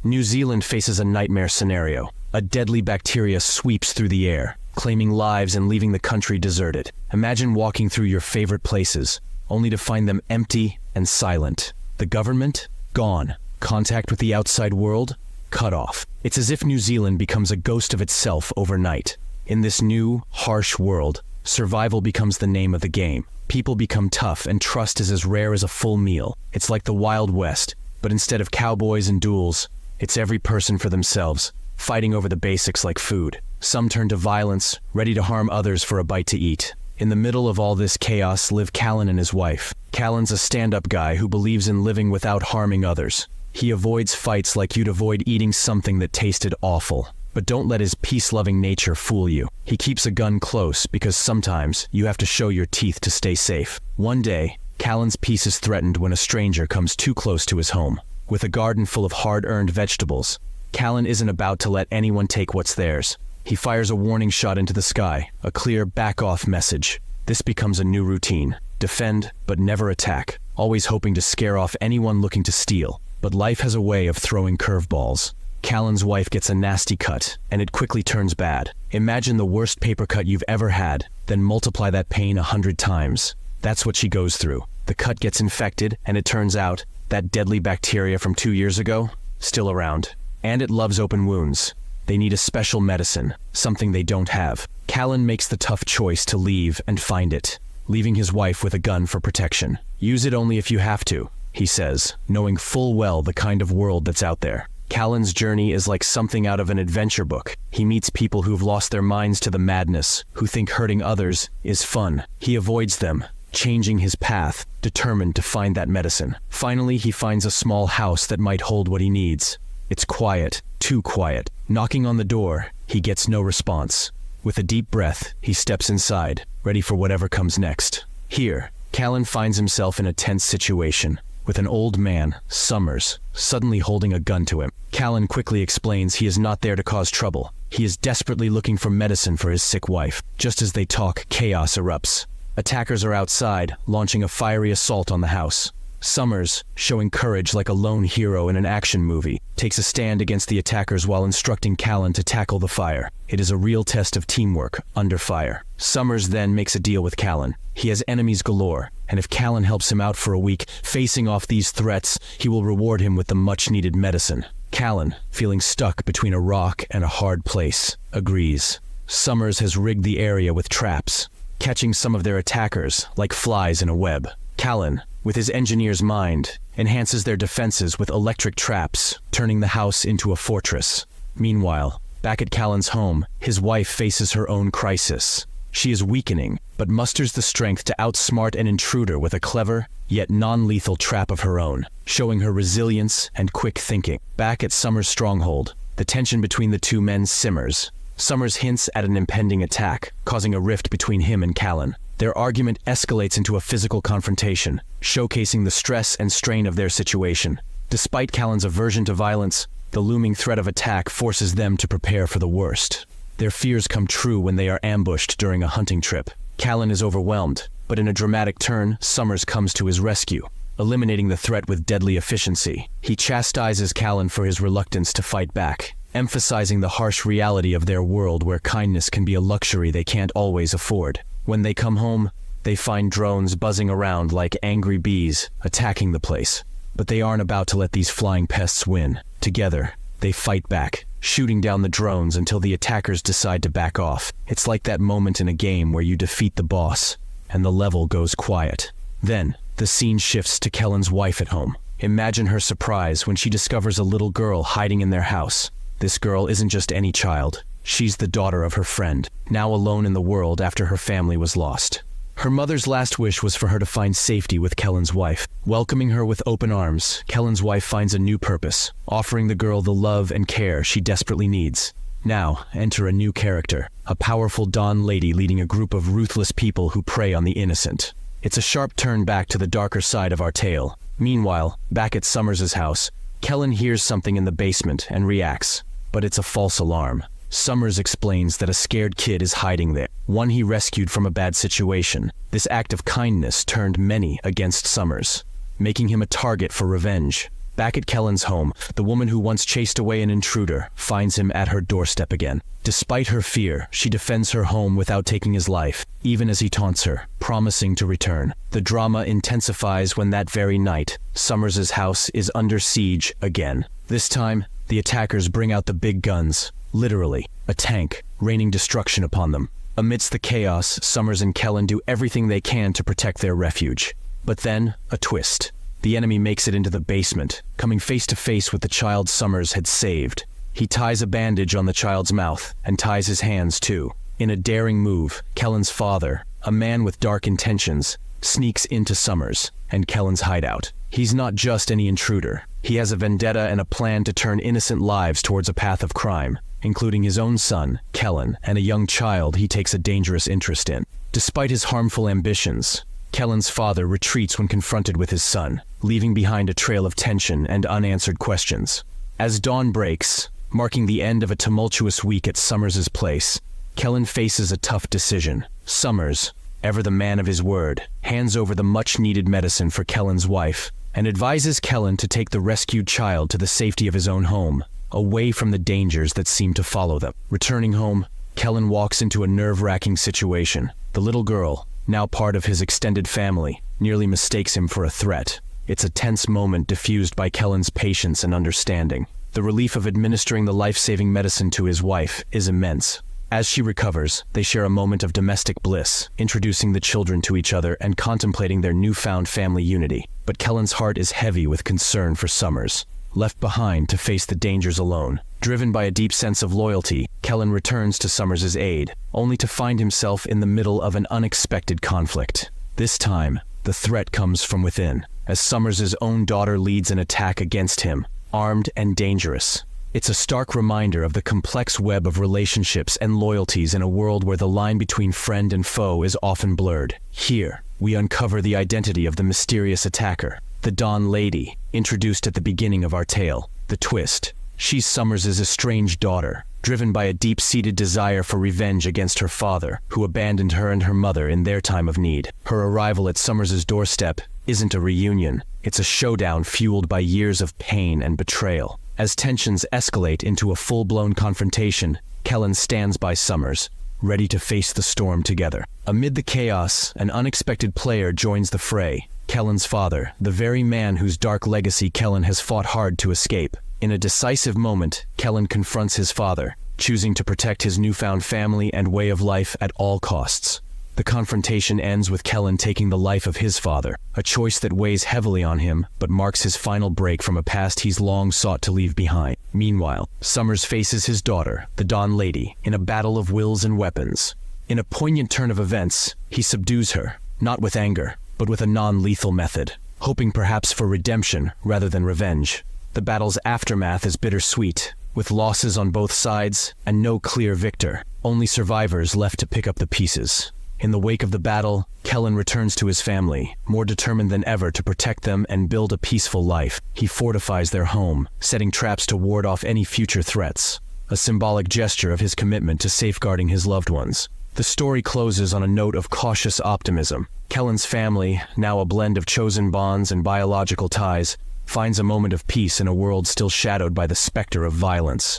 New Zealand faces a nightmare scenario. A deadly bacteria sweeps through the air, claiming lives and leaving the country deserted. Imagine walking through your favorite places, only to find them empty and silent. The government? Gone. Contact with the outside world? Cut off. It's as if New Zealand becomes a ghost of itself overnight. In this new, harsh world, survival becomes the name of the game. People become tough and trust is as rare as a full meal. It's like the Wild West, but instead of cowboys and duels, it's every person for themselves, fighting over the basics like food. Some turn to violence, ready to harm others for a bite to eat. In the middle of all this chaos live Kallen and his wife. Kallen's a stand-up guy who believes in living without harming others. He avoids fights like you'd avoid eating something that tasted awful. But don't let his peace-loving nature fool you. He keeps a gun close because sometimes you have to show your teeth to stay safe. One day, Kallen's peace is threatened when a stranger comes too close to his home. With a garden full of hard-earned vegetables, Kallen isn't about to let anyone take what's theirs. He fires a warning shot into the sky, a clear back-off message. This becomes a new routine. Defend, but never attack, always hoping to scare off anyone looking to steal. But life has a way of throwing curveballs. Kallen's wife gets a nasty cut, and it quickly turns bad. Imagine the worst paper cut you've ever had, then multiply that pain 100 times. That's what she goes through. The cut gets infected, and it turns out that deadly bacteria from 2 years ago, still around. And it loves open wounds. They need a special medicine, something they don't have. Kallen makes the tough choice to leave and find it, leaving his wife with a gun for protection. Use it only if you have to, he says, knowing full well the kind of world that's out there. Kallen's journey is like something out of an adventure book. He meets people who've lost their minds to the madness, who think hurting others is fun. He avoids them, changing his path, determined to find that medicine. Finally, he finds a small house that might hold what he needs. It's quiet, too quiet. Knocking on the door, he gets no response. With a deep breath, he steps inside, ready for whatever comes next. Here, Kallen finds himself in a tense situation, with an old man, Summers, suddenly holding a gun to him. Kallen quickly explains he is not there to cause trouble. He is desperately looking for medicine for his sick wife. Just as they talk, chaos erupts. Attackers are outside, launching a fiery assault on the house. Summers, showing courage like a lone hero in an action movie, takes a stand against the attackers while instructing Kallen to tackle the fire. It is a real test of teamwork, under fire. Summers then makes a deal with Kallen. He has enemies galore, and if Kallen helps him out for a week, facing off these threats, he will reward him with the much-needed medicine. Kallen, feeling stuck between a rock and a hard place, agrees. Summers has rigged the area with traps, catching some of their attackers like flies in a web. Kallen, with his engineer's mind, enhances their defenses with electric traps, turning the house into a fortress. Meanwhile, back at Kallen's home, his wife faces her own crisis. She is weakening, but musters the strength to outsmart an intruder with a clever, yet non-lethal trap of her own, showing her resilience and quick thinking. Back at Summers' stronghold, the tension between the two men simmers. Summers hints at an impending attack, causing a rift between him and Kallen. Their argument escalates into a physical confrontation, showcasing the stress and strain of their situation. Despite Kallen's aversion to violence, the looming threat of attack forces them to prepare for the worst. Their fears come true when they are ambushed during a hunting trip. Kallen is overwhelmed, but in a dramatic turn, Summers comes to his rescue, eliminating the threat with deadly efficiency. He chastises Kallen for his reluctance to fight back, emphasizing the harsh reality of their world where kindness can be a luxury they can't always afford. When they come home, they find drones buzzing around like angry bees, attacking the place. But they aren't about to let these flying pests win. Together, they fight back, shooting down the drones until the attackers decide to back off. It's like that moment in a game where you defeat the boss, and the level goes quiet. Then, the scene shifts to Kellen's wife at home. Imagine her surprise when she discovers a little girl hiding in their house. This girl isn't just any child. She's the daughter of her friend, now alone in the world after her family was lost. Her mother's last wish was for her to find safety with Kellen's wife. Welcoming her with open arms, Kellen's wife finds a new purpose, offering the girl the love and care she desperately needs. Now, enter a new character, a powerful Dawn lady leading a group of ruthless people who prey on the innocent. It's a sharp turn back to the darker side of our tale. Meanwhile, back at Summers' house, Kallen hears something in the basement and reacts, but it's a false alarm. Summers explains that a scared kid is hiding there, one he rescued from a bad situation. This act of kindness turned many against Summers, making him a target for revenge. Back at Kallen's home, the woman who once chased away an intruder finds him at her doorstep again. Despite her fear, she defends her home without taking his life, even as he taunts her, promising to return. The drama intensifies when that very night, Summers's house is under siege again. This time, the attackers bring out the big guns, literally, a tank, raining destruction upon them. Amidst the chaos, Summers and Kallen do everything they can to protect their refuge. But then, a twist. The enemy makes it into the basement, coming face to face with the child Summers had saved. He ties a bandage on the child's mouth, and ties his hands too. In a daring move, Kallen's father, a man with dark intentions, sneaks into Summers and Kallen's hideout. He's not just any intruder. He has a vendetta and a plan to turn innocent lives towards a path of crime, including his own son, Kallen, and a young child he takes a dangerous interest in. Despite his harmful ambitions, Kallen's father retreats when confronted with his son, leaving behind a trail of tension and unanswered questions. As dawn breaks, marking the end of a tumultuous week at Summers's place, Kallen faces a tough decision. Summers, ever the man of his word, hands over the much-needed medicine for Kallen's wife, and advises Kallen to take the rescued child to the safety of his own home, away from the dangers that seem to follow them. Returning home, Kallen walks into a nerve-wracking situation. The little girl, now part of his extended family, nearly mistakes him for a threat. It's a tense moment diffused by Kallen's patience and understanding. The relief of administering the life-saving medicine to his wife is immense. As she recovers, they share a moment of domestic bliss, introducing the children to each other and contemplating their newfound family unity. But Kallen's heart is heavy with concern for Summers. Left behind to face the dangers alone, driven by a deep sense of loyalty, Kallen returns to Summers's aid, only to find himself in the middle of an unexpected conflict. This time, the threat comes from within, as Summers's own daughter leads an attack against him, armed and dangerous. It's a stark reminder of the complex web of relationships and loyalties in a world where the line between friend and foe is often blurred. Here, we uncover the identity of the mysterious attacker, the Dawn Lady, introduced at the beginning of our tale. The twist: she's Summers's estranged daughter, driven by a deep-seated desire for revenge against her father, who abandoned her and her mother in their time of need. Her arrival at Summers's doorstep isn't a reunion, it's a showdown fueled by years of pain and betrayal. As tensions escalate into a full-blown confrontation, Kallen stands by Summers, ready to face the storm together. Amid the chaos, an unexpected player joins the fray: Kallen's father, the very man whose dark legacy Kallen has fought hard to escape. In a decisive moment, Kallen confronts his father, choosing to protect his newfound family and way of life at all costs. The confrontation ends with Kallen taking the life of his father, a choice that weighs heavily on him but marks his final break from a past he's long sought to leave behind. Meanwhile, Summers faces his daughter, the Dawn Lady, in a battle of wills and weapons. In a poignant turn of events, he subdues her, not with anger, but with a non-lethal method, hoping perhaps for redemption rather than revenge. The battle's aftermath is bittersweet, with losses on both sides and no clear victor, only survivors left to pick up the pieces. In the wake of the battle, Kallen returns to his family, more determined than ever to protect them and build a peaceful life. He fortifies their home, setting traps to ward off any future threats, a symbolic gesture of his commitment to safeguarding his loved ones. The story closes on a note of cautious optimism. Kallen's family, now a blend of chosen bonds and biological ties, finds a moment of peace in a world still shadowed by the specter of violence.